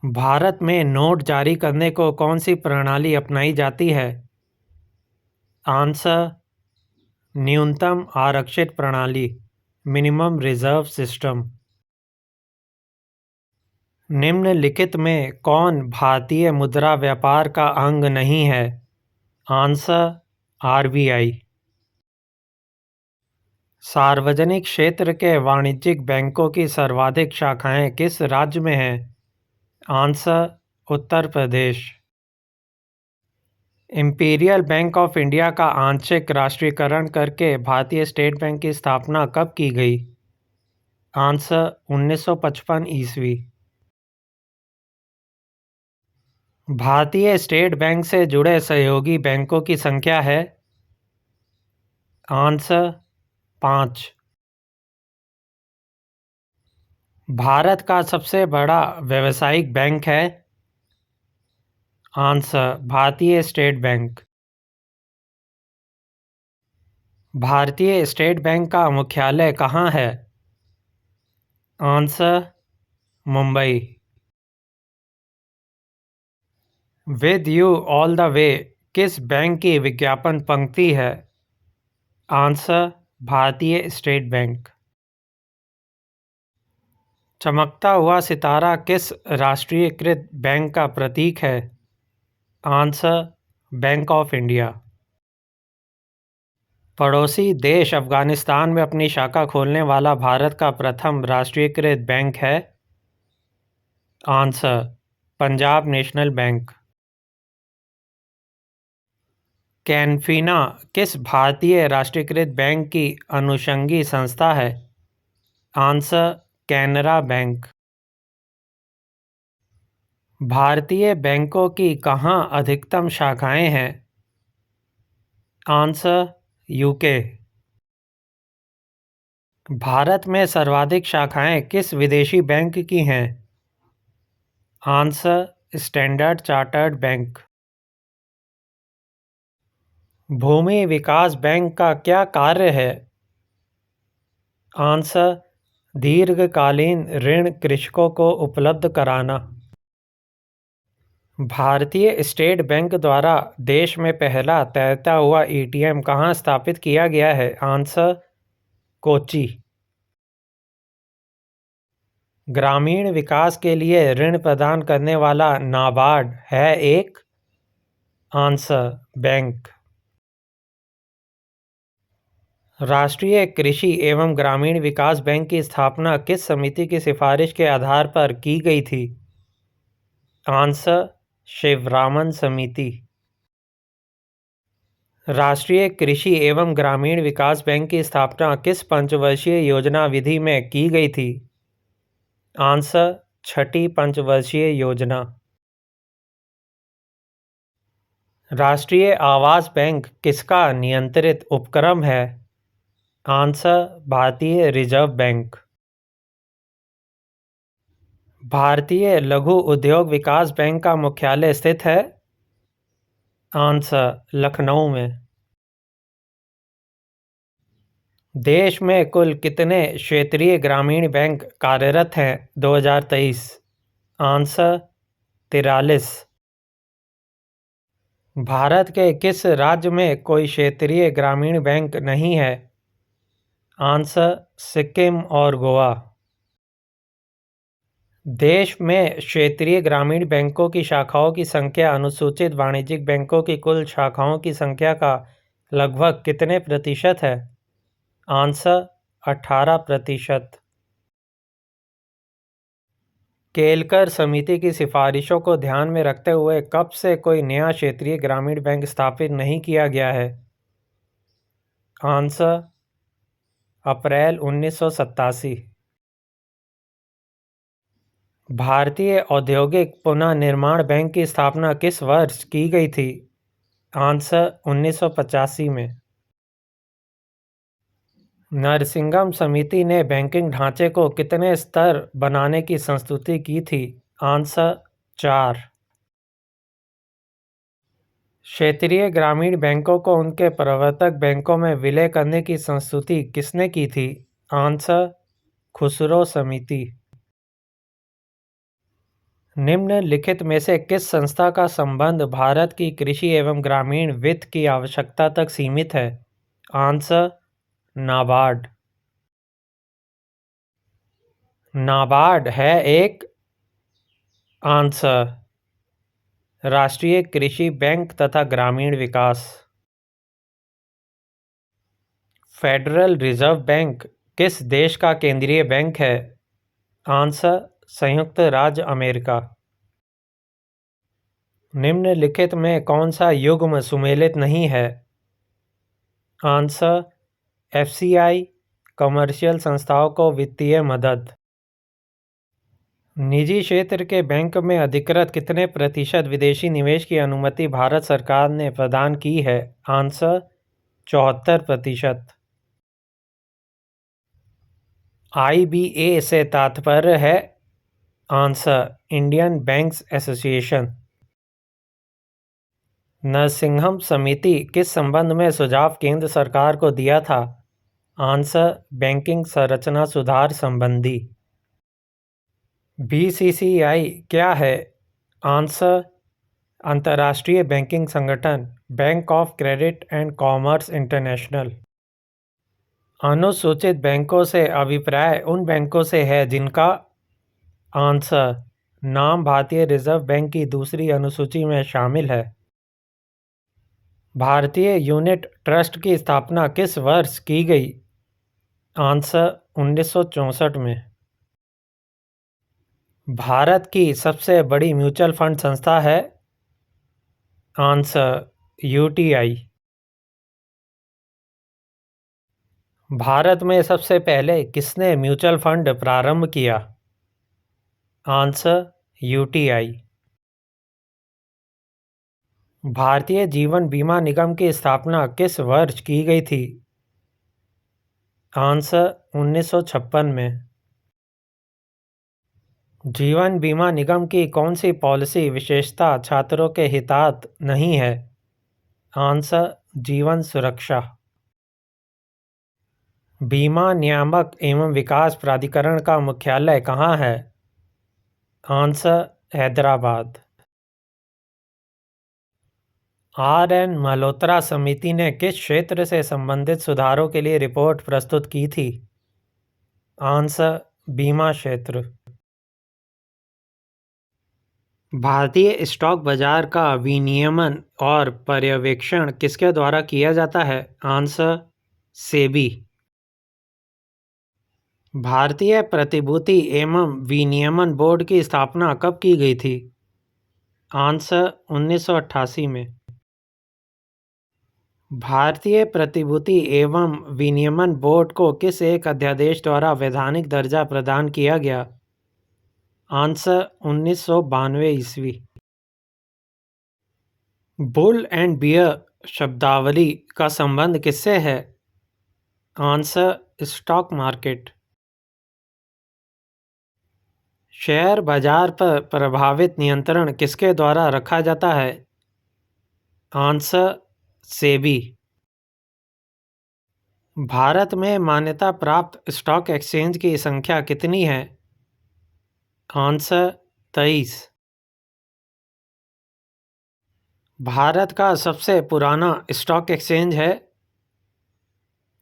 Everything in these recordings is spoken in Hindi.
भारत में नोट जारी करने को कौन सी प्रणाली अपनाई जाती है? आंसर: न्यूनतम आरक्षित प्रणाली, मिनिमम रिजर्व सिस्टम। निम्नलिखित में कौन भारतीय मुद्रा व्यापार का अंग नहीं है? Answer: RBI. सार्वजनिक क्षेत्र के वाणिज्यिक बैंकों की सर्वाधिक शाखाएं किस राज्य में हैं? Answer: Uttar Pradesh. Imperial bank of India का आंशिक राष्ट्रीयकरण करके भारतीय स्टेट बैंक की स्थापना कब की गई? आंसर: 1955 ईस्वी। भारतीय स्टेट बैंक से जुड़े सहयोगी बैंकों की संख्या है? आंसर: 5। भारत का सबसे बड़ा व्यावसायिक बैंक है? आंसर: भारतीय स्टेट बैंक। भारतीय स्टेट बैंक का मुख्यालय कहाँ है? Answer: Mumbai. With you all the way किस बैंक की विज्ञापन पंक्ति है? आंसर: भारतीय स्टेट बैंक। चमकता हुआ सितारा किस राष्ट्रीयकृत बैंक का प्रतीक है? Answer: bank of India. पड़ोसी देश अफगानिस्तान में अपनी शाखा खोलने वाला भारत का प्रथम राष्ट्रीयकृत बैंक है? Answer: Punjab national bank. Canfina किस भारतीय राष्ट्रीयकृत बैंक की अनुषंगी संस्था है? Answer: Canara bank. भारतीय बैंकों की कहाँ अधिकतम शाखाएं हैं? Answer: UK. भारत में सर्वाधिक शाखाएं किस विदेशी बैंक की हैं? Answer: Standard Chartered Bank. भूमि विकास बैंक का क्या कार्य है? आंसर: दीर्घकालीन ऋण कृषकों को उपलब्ध कराना। भारतीय स्टेट बैंक द्वारा देश में पहला तैरता हुआ एटीएम कहाँ स्थापित किया गया है? आंसर: कोच्चि। ग्रामीण विकास के लिए ऋण प्रदान करने वाला नाबार्ड है एक? Answer: bank. राष्ट्रीय कृषि एवं ग्रामीण विकास बैंक की स्थापना किस समिति की सिफारिश के आधार पर की गई थी? आंसर: शिवरामन समिति। राष्ट्रीय कृषि एवं ग्रामीण विकास बैंक की स्थापना किस पंचवर्षीय योजना विधि में की गई थी? आंसर: छठी पंचवर्षीय योजना। राष्ट्रीय आवास बैंक किसका नियंत्रित उपक्रम है? आंसर: भारतीय रिजर्व बैंक। भारतीय लघु उद्योग विकास बैंक का मुख्यालय स्थित है? आंसर: लखनऊ में। देश में कुल कितने क्षेत्रीय ग्रामीण बैंक कार्यरत हैं 2023? आंसर: 43। भारत के किस राज्य में कोई क्षेत्रीय ग्रामीण बैंक नहीं है? आंसर: सिक्किम और गोवा। देश में क्षेत्रीय ग्रामीण बैंकों की शाखाओं की संख्या अनुसूचित वाणिज्यिक बैंकों की कुल शाखाओं की संख्या का लगभग कितने प्रतिशत है? आंसर: 18%। केलकर समिति की सिफारिशों को ध्यान में रखते हुए कब से कोई नया क्षेत्रीय ग्रामीण बैंक स्थापित नहीं किया गया है? आंसर: अप्रैल 1987। भारतीय औद्योगिक पुनर्निर्माण बैंक की स्थापना किस वर्ष की गई थी? आंसर: 1985 में। नरसिंगम समिति ने बैंकिंग ढांचे को कितने स्तर बनाने की संस्तुति की थी? आंसर: 4। क्षेत्रीय ग्रामीण बैंकों को उनके प्रवर्तक बैंकों में विलय करने की संस्तुति किसने की थी? आंसर: खुसरो समिति। निम्नलिखित में से किस संस्था का संबंध भारत की कृषि एवं ग्रामीण वित्त की आवश्यकता तक सीमित है? आंसर, नाबार्ड। नाबार्ड है एक आंसर, राष्ट्रीय कृषि बैंक तथा ग्रामीण विकास। फेडरल रिजर्व बैंक किस देश का केंद्रीय बैंक है? आंसर, संयुक्त राज्य अमेरिका। निम्नलिखित में कौन सा युग्म सुमेलित नहीं है? आंसर, एफसीआई, कमर्शियल संस्थाओं को वित्तीय मदद। निजी क्षेत्र के बैंक में अधिकृत कितने प्रतिशत विदेशी निवेश की अनुमति भारत सरकार ने प्रदान की है? आंसर, 74%। IBA से तात्पर्य है? Answer, Indian banks association. Narasimham समिति किस संबंध में सुझाव केंद्र सरकार को दिया था? आंसर, बैंकिंग संरचना सुधार संबंधी। BCCI क्या है? आंसर, अंतर्राष्ट्रीय बैंकिंग संगठन, bank of credit and commerce international. अनुसूचित बैंकों से अभिप्राय उन बैंकों से है जिनका आंसर, नाम भारतीय रिजर्व बैंक की दूसरी अनुसूची में शामिल है। भारतीय यूनिट ट्रस्ट की स्थापना किस वर्ष की गई? आंसर, 1964 में। भारत की सबसे बड़ी म्यूचुअल फंड संस्था है? Answer, UTI। भारत में सबसे पहले किसने म्यूचुअल फंड प्रारंभ किया? Answer, UTI। भारतीय जीवन बीमा निगम की स्थापना किस वर्ष की गई थी? आंसर, 1956 में। जीवन बीमा निगम की कौन सी पॉलिसी विशेषता छात्रों के हितार्थ नहीं है? आंसर, जीवन सुरक्षा। बीमा नियामक एवं विकास प्राधिकरण का मुख्यालय कहाँ है? आंसर, हैदराबाद। RN मल्होत्रा समिति ने किस क्षेत्र से संबंधित सुधारों के लिए रिपोर्ट प्रस्तुत की थी? आंसर, बीमा क्षेत्र। भारतीय स्टॉक बाजार का विनियमन और पर्यवेक्षण किसके द्वारा किया जाता है? आंसर, सेबी। भारतीय प्रतिभूति एवं विनियमन बोर्ड की स्थापना कब की गई थी? आंसर, 1988 में। भारतीय प्रतिभूति एवं विनियमन बोर्ड को किस एक अध्यादेश द्वारा वैधानिक दर्जा प्रदान किया गया? आंसर, 1992 ईस्वी। बुल एंड बियर शब्दावली का संबंध किससे है? Answer, stock market. शेयर बाजार पर प्रभावित नियंत्रण किसके द्वारा रखा जाता है? आंसर, सेबी। भारत में मान्यता प्राप्त स्टॉक एक्सचेंज की संख्या कितनी है? आंसर, 23। भारत का सबसे पुराना स्टॉक एक्सचेंज है?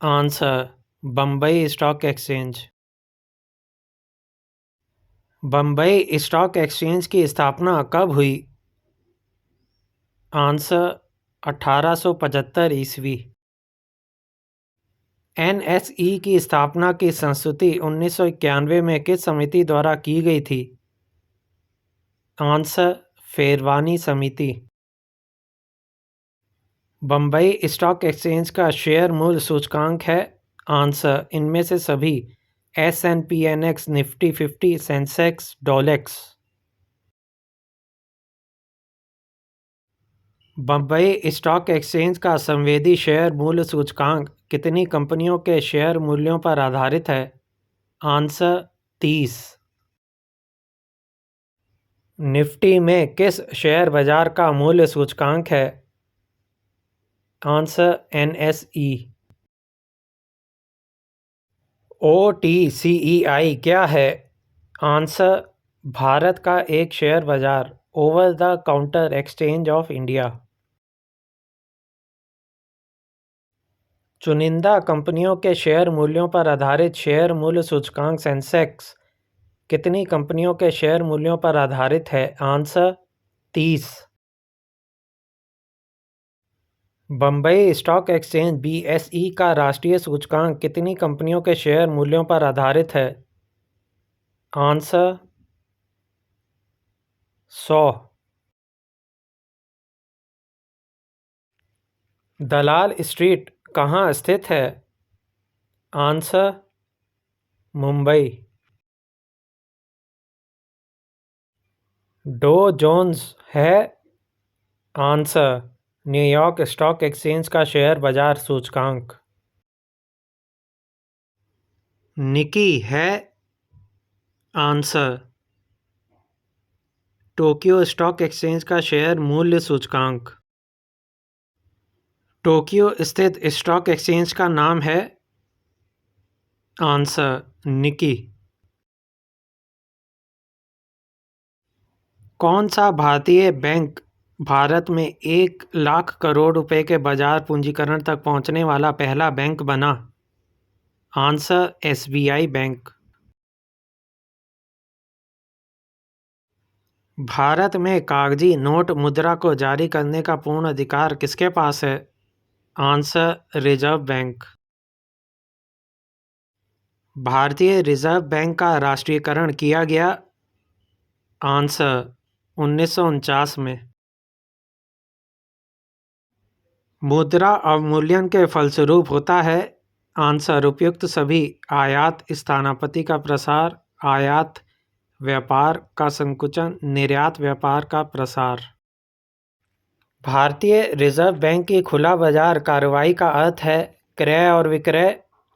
Answer, Bombay stock exchange. Bombay stock exchange की स्थापना कब हुई? आंसर, 1875 ईस्वी। NSE की स्थापना की संस्तुति 1991 में किस समिति द्वारा की गई थी? आंसर, फेरवानी समिति। बम्बई स्टॉक एक्सचेंज का शेयर मूल्य सूचकांक है? आंसर, इनमें से सभी S&P NX, Nifty 50, Sensex, Dollex. Bombay stock exchange का संवेदी शेयर मूल्य सूचकांक कितनी कंपनियों के शेयर मूल्यों पर आधारित है? आंसर, 30। निफ्टी में किस शेयर बाजार का मूल्य सूचकांक है? Answer, NSE। OTCEI क्या है? आंसर, भारत का एक शेयर बाजार, over the counter exchange of India. चुनिंदा कंपनियों के शेयर मूल्यों पर आधारित शेयर मूल्य सूचकांक सेंसेक्स कितनी कंपनियों के शेयर मूल्यों पर आधारित है? Answer 30। Bombay stock exchange BSE का राष्ट्रीय सूचकांक कितनी कंपनियों के शेयर मूल्यों पर आधारित है? आंसर 100। दलाल स्ट्रीट कहाँ स्थित है? आंसर मुंबई। डो जोन्स है? आंसर न्यूयॉर्क स्टॉक एक्सचेंज का शेयर बाजार सूचकांक। निकी है? आंसर टोक्यो स्टॉक एक्सचेंज का शेयर मूल्य सूचकांक। टोक्यो स्थित स्टॉक एक्सचेंज का नाम है? आंसर निकी। कौन सा भारतीय बैंक भारत में 1 लाख करोड़ रुपए के बाजार पूंजीकरण तक पहुंचने वाला पहला बैंक बना? Answer SBI bank. भारत में कागजी नोट मुद्रा को जारी करने का पूर्ण अधिकार किसके पास है? Answer reserve bank. भारतीय रिजर्व बैंक का राष्ट्रीयकरण किया गया? आंसर 1949 में। मुद्रा अवमूल्यन के फलस्वरूप होता है? आंसर उपयुक्त सभी आयात स्थानापति का प्रसार, आयात व्यापार का संकुचन, निर्यात व्यापार का प्रसार। भारतीय रिजर्व बैंक की खुला बाजार कार्रवाई का अर्थ है क्रय और विक्रय?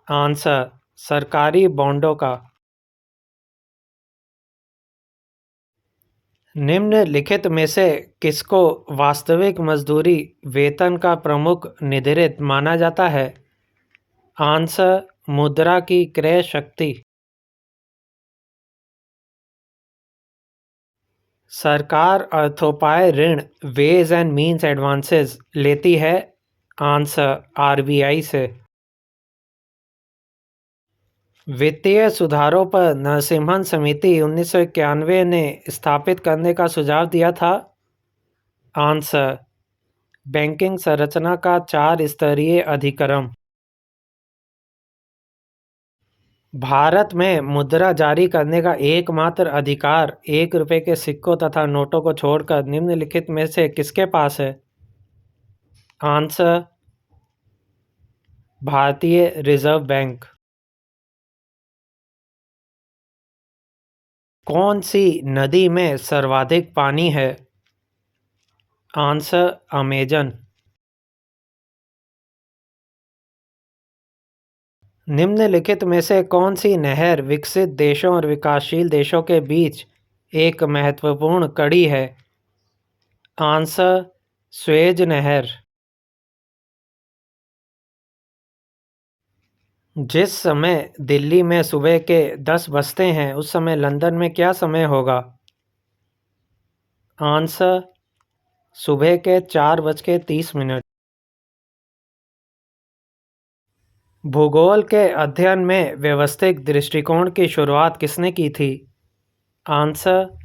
आंसर सरकारी बॉन्डों का। निम्नलिखित में से किसको वास्तविक मजदूरी वेतन का प्रमुख निर्धारक माना जाता है? आंसर मुद्रा की क्रय शक्ति। सरकार अर्थोपाय ऋण वेज एंड मीन्स एडवांसेस लेती है? आंसर RBI से। वित्तीय सुधारों पर नरसिम्हन समिति 1991 ने स्थापित करने का सुझाव दिया था? आंसर बैंकिंग संरचना का 4 स्तरीय अधिक्रम। भारत में मुद्रा जारी करने का एकमात्र अधिकार 1 रुपए के सिक्कों तथा नोटों को छोड़कर निम्नलिखित में से किसके पास है? आंसर भारतीय रिजर्व बैंक। कौन सी नदी में सर्वाधिक पानी है? Answer Amazon. निम्नलिखित में से कौन सी नहर विकसित देशों और विकासशील देशों के बीच एक महत्वपूर्ण कड़ी है? आंसर स्वेज नहर। जिस समय दिल्ली में सुबह के 10 बजते हैं उस समय लंदन में क्या समय होगा? आंसर सुबह के 4:30। भूगोल के अध्ययन में व्यवस्थित दृष्टिकोण की शुरुआत किसने की थी? Answer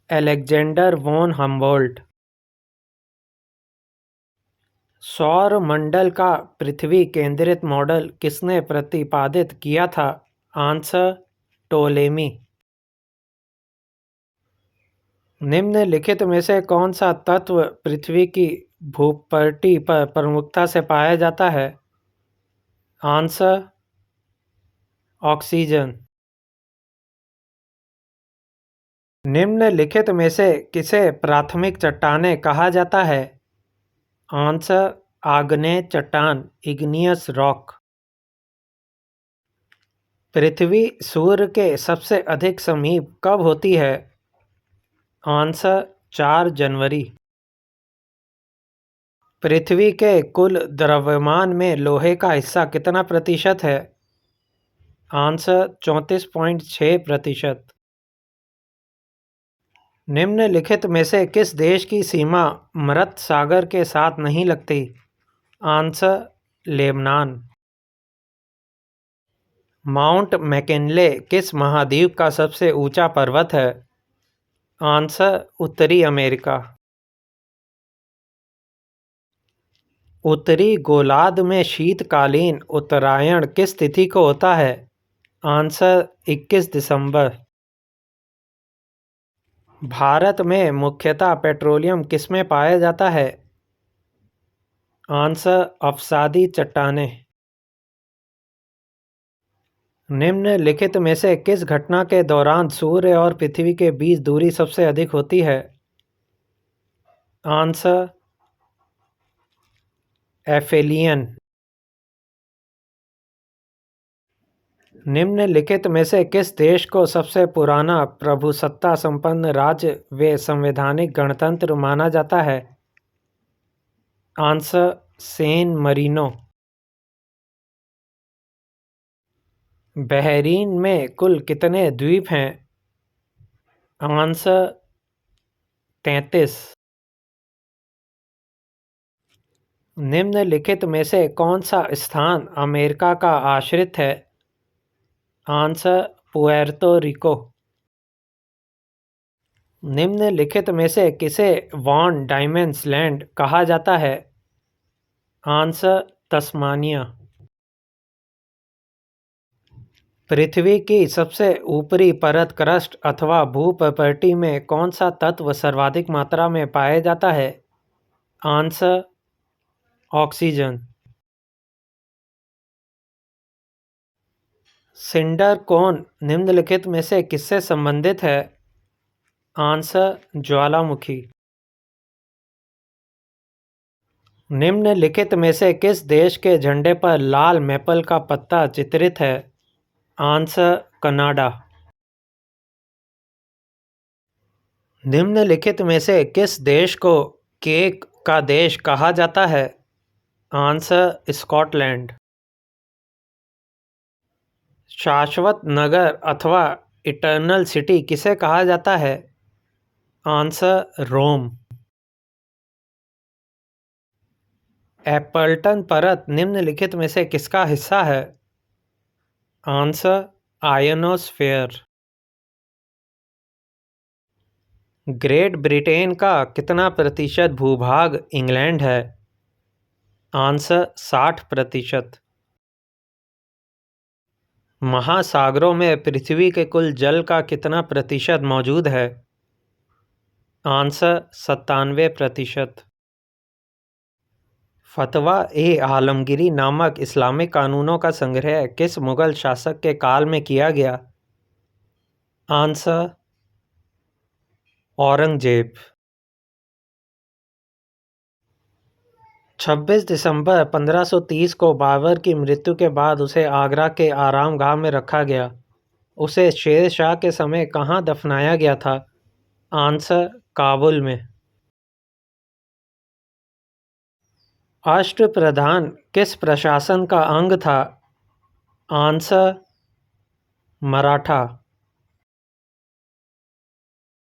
Alexander von Humboldt. सौर मंडल का पृथ्वी केंद्रित मॉडल किसने प्रतिपादित किया था? Answer Ptolemy. निम्नलिखित में से कौन सा तत्व पृथ्वी की भूपटल पर प्रमुखता से पाया जाता है? Answer oxygen. निम्नलिखित में से किसे प्राथमिक चट्टानें कहा जाता है? आंसर आग्नेय चट्टान इग्नियस रॉक। पृथ्वी सूर्य के सबसे अधिक समीप कब होती है? आंसर 4 जनवरी। पृथ्वी के कुल द्रव्यमान में लोहे का हिस्सा कितना प्रतिशत है? आंसर 34.6%। निम्नलिखित में से किस देश की सीमा मृत सागर के साथ नहीं लगती? Answer Lebanon. माउंट मैकिनले किस महाद्वीप का सबसे ऊंचा पर्वत है? आंसर उत्तरी अमेरिका। उत्तरी गोलार्ध में शीतकालीन उत्तरायण किस तिथि को होता है? आंसर 21 दिसंबर। भारत में मुख्यतः पेट्रोलियम किसमें पाया जाता है? आंसर अवसादी चट्टानें। निम्नलिखित में से किस घटना के दौरान सूर्य और पृथ्वी के बीच दूरी सबसे अधिक होती है? आंसर एफेलियन। निम्नलिखित में से किस देश को सबसे पुराना प्रभुसत्ता संपन्न राज्य व संवैधानिक गणतंत्र माना जाता है? Answer San Marino. बहरीन में कुल कितने द्वीप हैं? आंसर 33। निम्नलिखित में से कौन सा स्थान अमेरिका का आश्रित है? आंसर पुएर्तो रिको। निम्नलिखित में से किसे वॉन डायमंड्स लैंड कहा जाता है? Answer Tasmania. पृथ्वी की सबसे ऊपरी परत क्रस्ट अथवा भूप्रकृति में कौन सा तत्व सर्वाधिक मात्रा में पाया जाता है? Answer oxygen. सिंडर कोन निम्नलिखित में से किससे संबंधित है? आंसर ज्वालामुखी। निम्नलिखित में से किस देश के झंडे पर लाल मैपल का पत्ता चित्रित है? Answer Canada. निम्नलिखित में से किस देश को केक का देश कहा जाता है? Answer Scotland. शाश्वत नगर अथवा इटर्नल सिटी किसे कहा जाता है? आंसर रोम। एप्पल्टन परत निम्नलिखित में से किसका हिस्सा है? Answer ionosphere. ग्रेट ब्रिटेन का कितना प्रतिशत भूभाग इंग्लैंड है? आंसर 60%। महासागरों में पृथ्वी के कुल जल का कितना प्रतिशत मौजूद है? आंसर 97%। फतवा ए आलमगीरी नामक इस्लामिक कानूनों का संग्रह किस मुगल शासक के काल में किया गया? आंसर औरंगजेब। 26 दिसंबर 1530 को बाबर की मृत्यु के बाद उसे आगरा के आरामगाह में रखा गया। उसे शेर शाह के समय कहाँ दफनाया गया था? आंसर काबुल में। अष्टप्रधान किस प्रशासन का अंग था? आंसर मराठा।